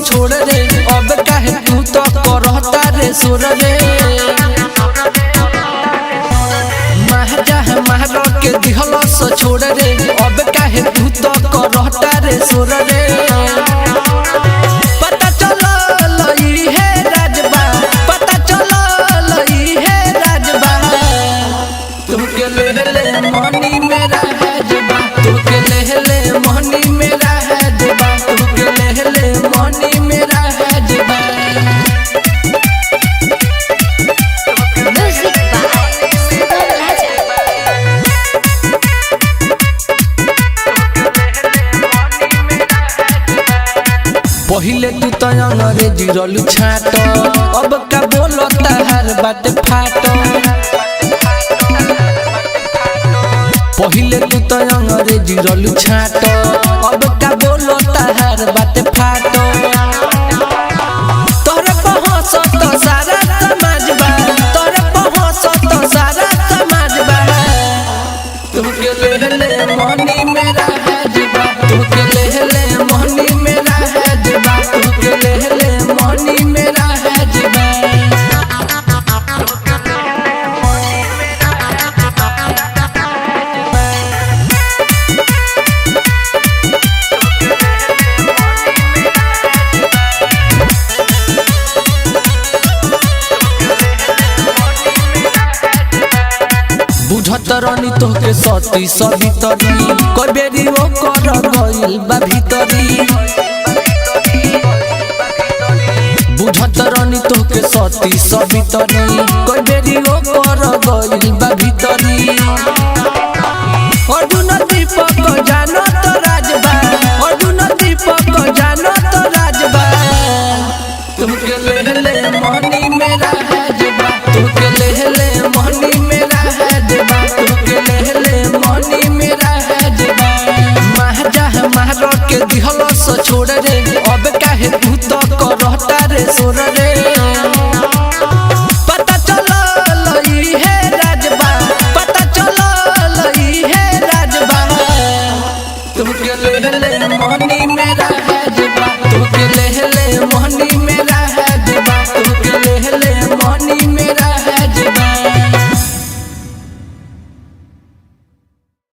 छोड़ रे अब काहे तू तो करता रे सुर रे महर के दिहलस छोड़ रे अब काहे तू तो करता रे सुर रे पता चलल ई है राजबा पता चलल ई है राजबा तुके ले मनी मेरा राजबा तुके ले मनी मेरा राजबा तुके ले मनी मेरा राजबा पहिले तू तो अंग्रेजी रलू छाट अब का बोलता हर बात फाट पहिले तू तो अंग्रेजी रलू छाट अब का बोलता हर बात फाट तोरे पहुंच तो सारा समाज बा तोरे पहुंच तो सारा समाज बा तुके ले मनी मेरा राजबा तुके ले मनी मेरा राजबा तुके ले मनी मेरा राजबा बुझत रहनी तोके सती सवितरी कोई बेरी वो कर गइल बा भीतरी बुझत रहनी तोके सती सवितरी कोई बेरी वो कर गइल बा भीतरी